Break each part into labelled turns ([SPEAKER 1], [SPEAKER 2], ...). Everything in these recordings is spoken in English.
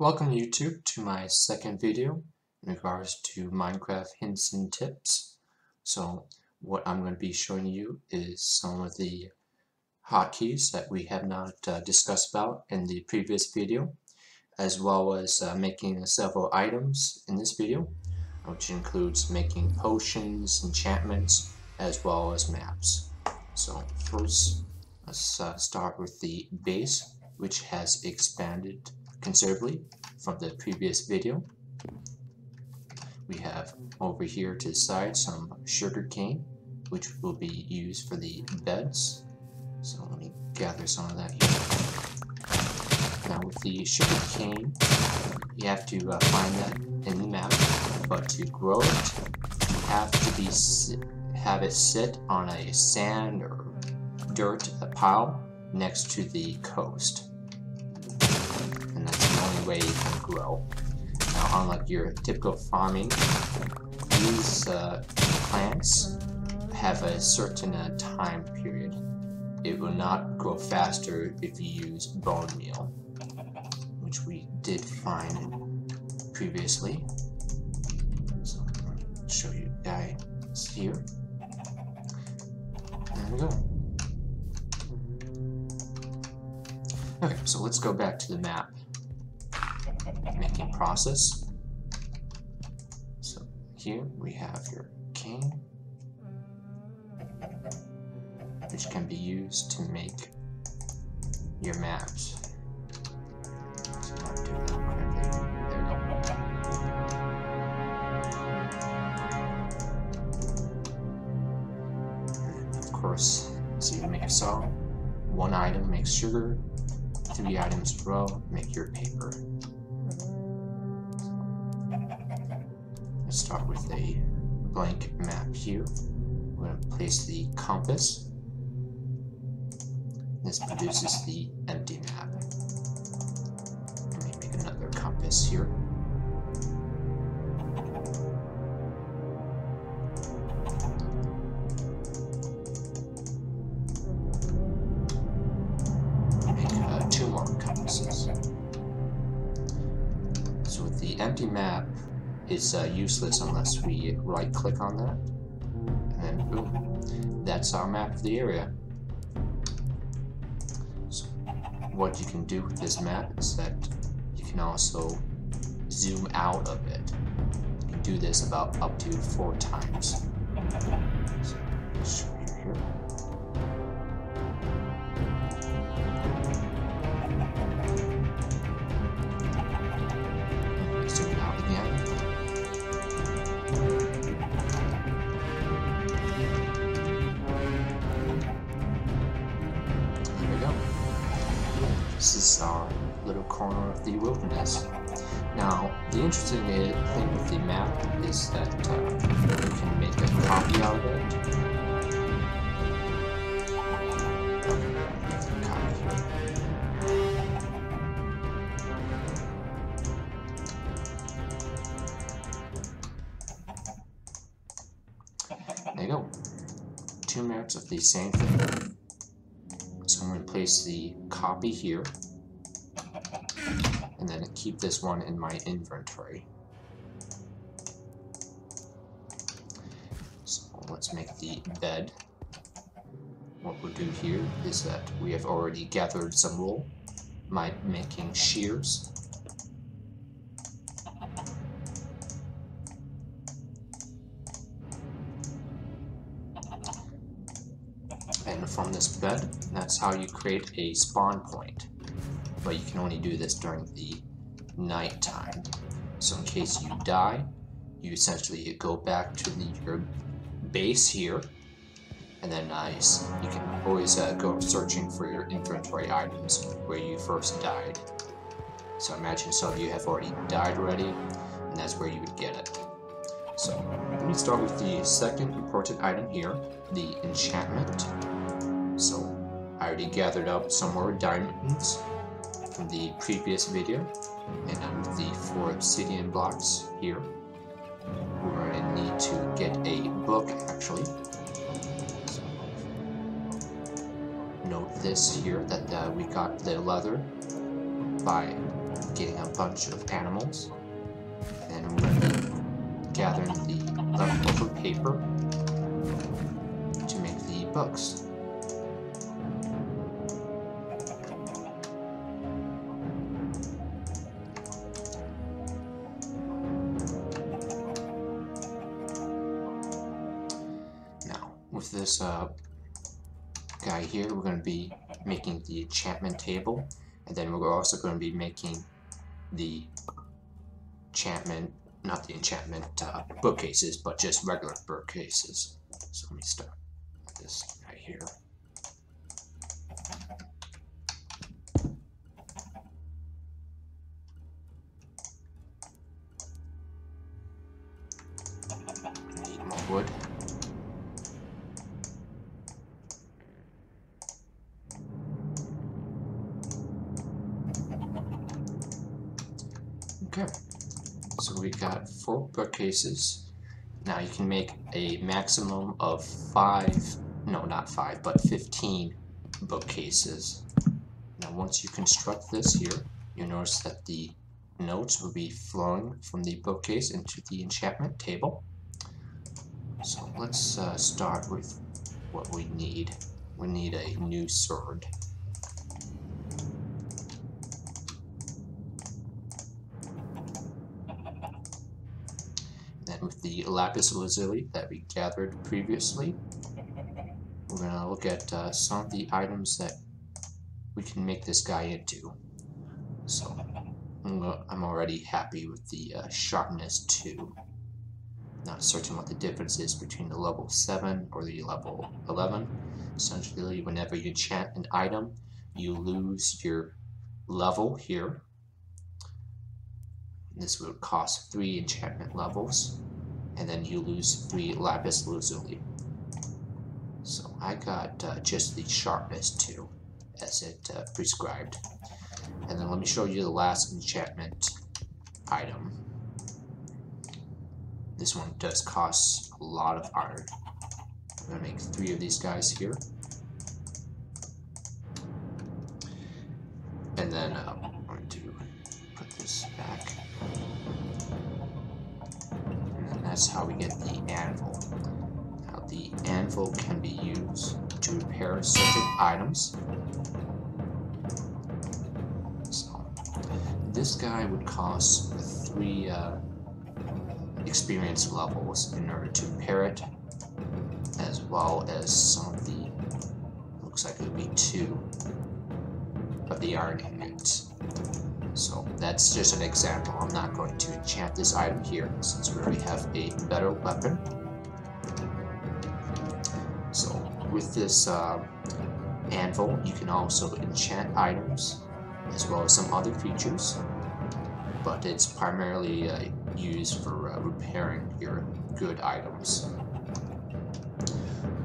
[SPEAKER 1] Welcome YouTube to my second video in regards to Minecraft hints and tips. So what I'm going to be showing you is some of the hotkeys that we have not discussed about in the previous video, as well as making several items in this video, which includes making potions, enchantments, as well as maps. So first, let's start with the base, which has expanded considerably from the previous video. We have over here to the side some sugar cane, which will be used for the beds. So let me gather some of that here. Now with the sugar cane, you have to find that in the map, but to grow it, you have to have it sit on a sand or dirt pile next to the coast. And that's the only way you can grow. Now, unlike your typical farming, these plants have a certain time period. It will not grow faster if you use bone meal, which we did find previously. So I'll show you guys here. There we go. Okay, so let's go back to the map. Making process. So here we have your cane, which can be used to make your maps. So I'll do that quickly. There we go. And of course, so you make a saw. One item makes sugar. 3 items in a row make your paper. Let's start with a blank map here. We're going to place the compass. This produces the empty map. Let me make another compass here. Make 2 more compasses. So with the empty map, it's useless unless we right click on that, and then boom, that's our map of the area. So what you can do with this map is that you can also zoom out of it. You can do this about up to 4 times. So I'll show you here. Zoom out again. This is our little corner of the wilderness. Now, the interesting thing with the map is that you can make a copy out of it. There you go. 2 maps of the same thing. So I'm going to place the copy here, and then keep this one in my inventory. So let's make the bed. What we'll do here is that we have already gathered some wool by making shears. And from this bed, that's how you create a spawn point. But you can only do this during the night time. So in case you die, you essentially go back to your base here, and then you can always go searching for your inventory items where you first died. So imagine some of you have already died already, and that's where you would get it. So let me start with the second important item here, the enchantment. So I already gathered up some more diamonds from the previous video, and with the 4 obsidian blocks here, we're going to need to get a book actually. So note this here that we got the leather by getting a bunch of animals. And we're going to be gathering the leftover paper to make the books. Now, with this guy here, we're going to be making the enchantment table, and then we're also going to be making the enchantment, not the enchantment bookcases, but just regular bookcases. So let me start with this right here. Need more wood. Okay, so we got 4 bookcases. Now you can make a maximum of 15 bookcases. Now once you construct this here, you'll notice that the notes will be flowing from the bookcase into the enchantment table. So let's start with what we need. We need a new sword. With the lapis lazuli that we gathered previously, we're going to look at some of the items that we can make this guy into. So I'm already happy with the sharpness 2. Not certain what the difference is between the level 7 or the level 11. Essentially, whenever you enchant an item, you lose your level here. This would cost 3 enchantment levels, and then you lose 3 lapis lazuli. So I got just the sharpness 2 as it prescribed. And then let me show you the last enchantment item. This one does cost a lot of iron. I'm going to make 3 of these guys here. And then I'm going to put this back. And that's how we get the anvil. Now the anvil can be used to repair certain items. So this guy would cost 3 experience levels in order to repair it, as well as some of the, looks like it would be 2 of the iron ingots. So that's just an example. I'm not going to enchant this item here since we already have a better weapon. So with this anvil, you can also enchant items as well as some other features, but it's primarily used for repairing your good items.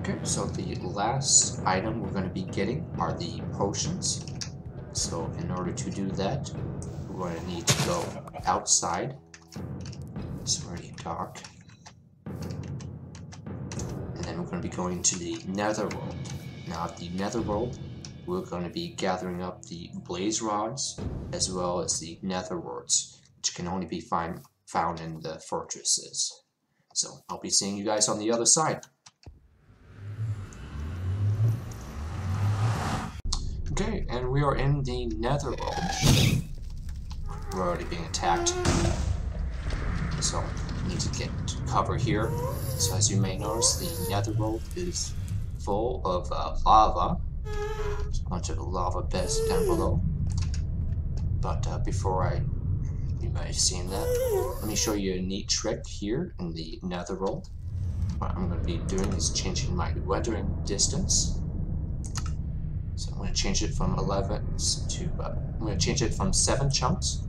[SPEAKER 1] Okay, so the last item we're going to be getting are the potions. So in order to do that, we're going to need to go outside. It's already dark. And then we're going to be going to the netherworld. Now at the netherworld, we're going to be gathering up the blaze rods as well as the nether warts, which can only be found in the fortresses. So I'll be seeing you guys on the other side. Okay, and we are in the netherworld. We're already being attacked. So we need to get cover here. So as you may notice, the netherworld is full of lava. There's a bunch of lava beds down below. But you might have seen that. Let me show you a neat trick here in the netherworld. What I'm going to be doing is changing my weathering distance. So I'm going to change it from 7 chunks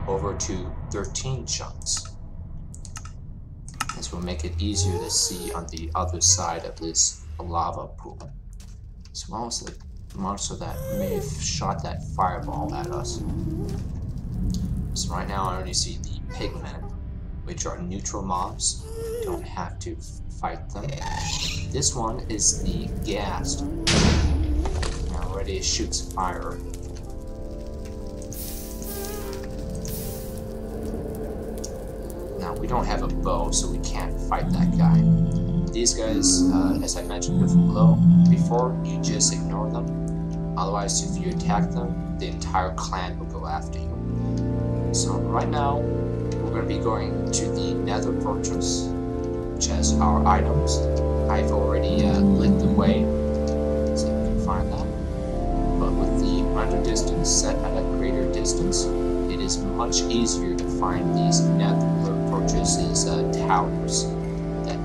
[SPEAKER 1] over to 13 chunks. This will make it easier to see on the other side of this lava pool. So what was the monster that may have shot that fireball at us? So right now I only see the pigmen, which are neutral mobs. Don't have to fight them. This one is the ghast. Now already it shoots fire. we don't have a bow, so we can't fight that guy. These guys, as I mentioned before, you just ignore them. Otherwise, if you attack them, the entire clan will go after you. So right now, we're going to be going to the Nether Fortress, which has our items. I've already lit the way, so you can find that. But with the render distance set at a greater distance, it is much easier to find these Nether Fortresses towers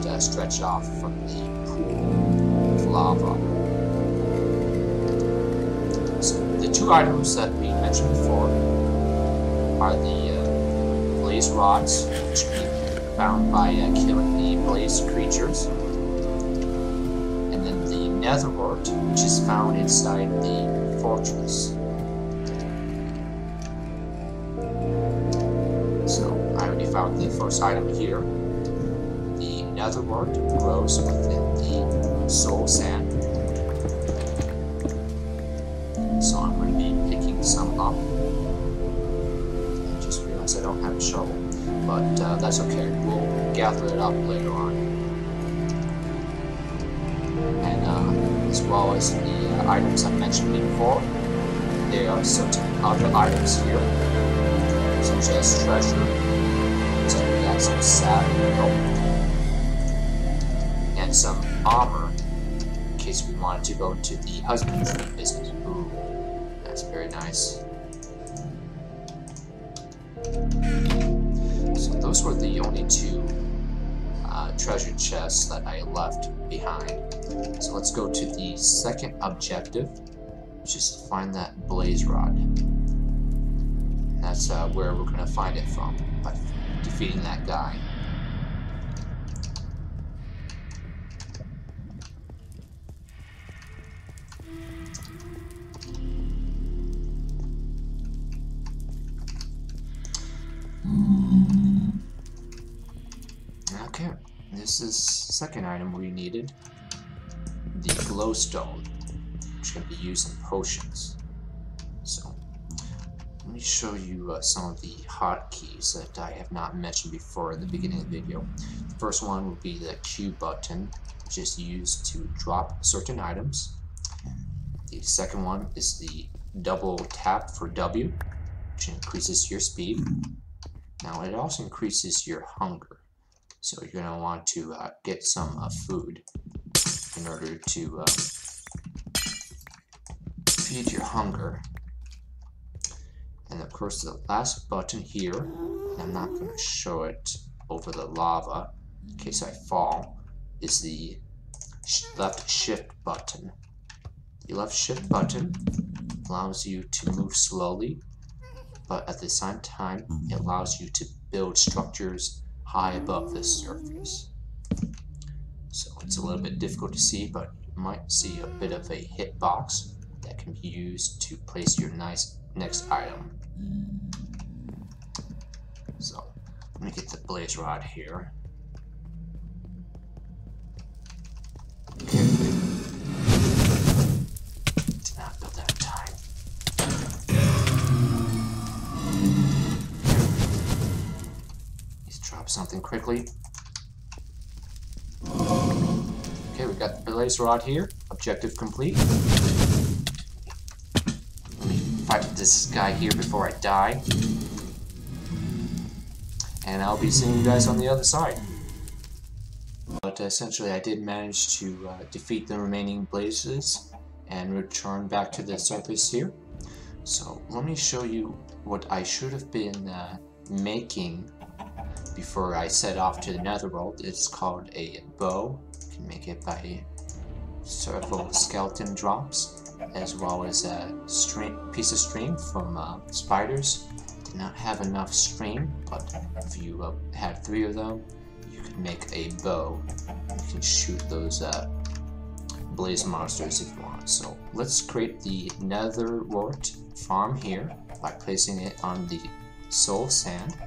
[SPEAKER 1] that stretch off from the pool of lava. So the two items that we mentioned before are the blaze rods, which can be found by killing the blaze creatures, and then the nether wart, which is found inside the fortress. So I already found the first item here. The nether wart grows within the soul sand. So I'm going to be picking some up. I just realized I don't have a shovel, but that's okay. We'll gather it up later on. And as well as the items I mentioned before, there are certain other items here, such as treasure. So we got some sap and some armor, in case we wanted to go into the husbandry business. Ooh, that's very nice. So those were the only two treasure chests that I left behind. So let's go to the second objective, which is to find that blaze rod. And that's where we're going to find it from, by defeating that guy. Okay, this is the second item we needed, the glowstone, which can be used in potions. So let me show you some of the hotkeys that I have not mentioned before at the beginning of the video. The first one would be the Q button, which is used to drop certain items. The second one is the double tap for W, which increases your speed. Now it also increases your hunger. So you're going to want to get some food in order to feed your hunger. And of course the last button here, and I'm not going to show it over the lava in case I fall, is the left shift button. The left shift button allows you to move slowly, but at the same time it allows you to build structures high above the surface. So it's a little bit difficult to see, but you might see a bit of a hitbox that can be used to place your next item. So let me get the blaze rod here. Okay. Did not build that in time. Drop something quickly. Okay, we got the blaze rod here. Objective complete. Let me fight this guy here before I die. And I'll be seeing you guys on the other side. But essentially I did manage to defeat the remaining blazes and return back to the surface here. So let me show you what I should have been making before I set off to the netherworld. It's called a bow. You can make it by several skeleton drops, as well as a piece of string from spiders. Did not have enough string, but if you had 3 of them, you could make a bow. You can shoot those blaze monsters if you want. So let's create the nether wart farm here by placing it on the soul sand.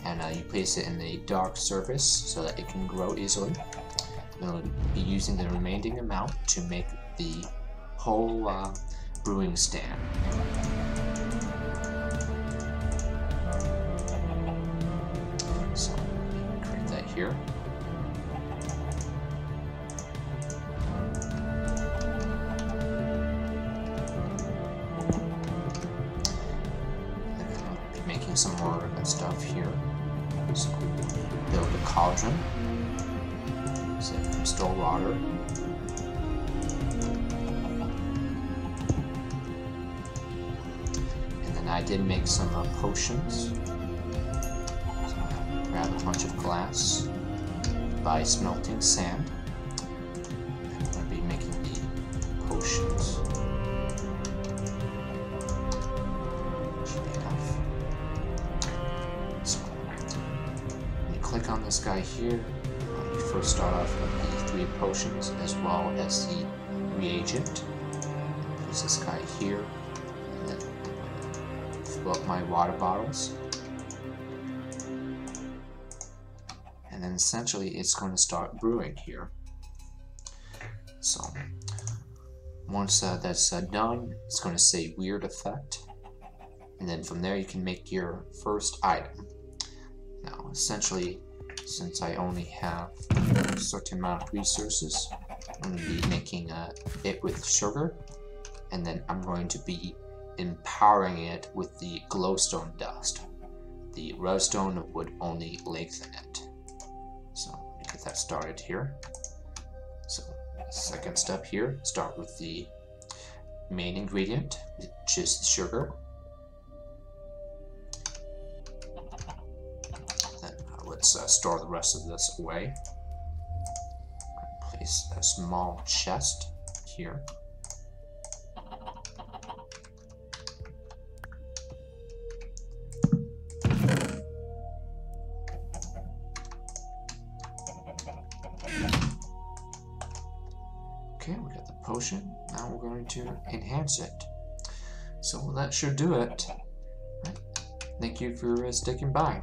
[SPEAKER 1] And you place it in a dark surface so that it can grow easily. We'll be using the remaining amount to make the whole brewing stand. So here. Making some more stuff here. So build a cauldron. Store water. And then I did make some potions. So grab a bunch of glass by smelting sand. I'm going to be making the potions. Click on this guy here. You first start off with the 3 potions as well as the reagent. Place this guy here, and then fill up my water bottles. And then essentially it's going to start brewing here. So once that's done, it's going to say weird effect. And then from there you can make your first item. Now, essentially, since I only have a certain amount of resources, I'm going to be making it with sugar, and then I'm going to be empowering it with the glowstone dust. The redstone would only lengthen it. So, let me get that started here. So, second step here, start with the main ingredient, which is sugar. Let's store the rest of this away. Place a small chest here. Okay, we got the potion. Now we're going to enhance it. So that should do it. Right. Thank you for sticking by.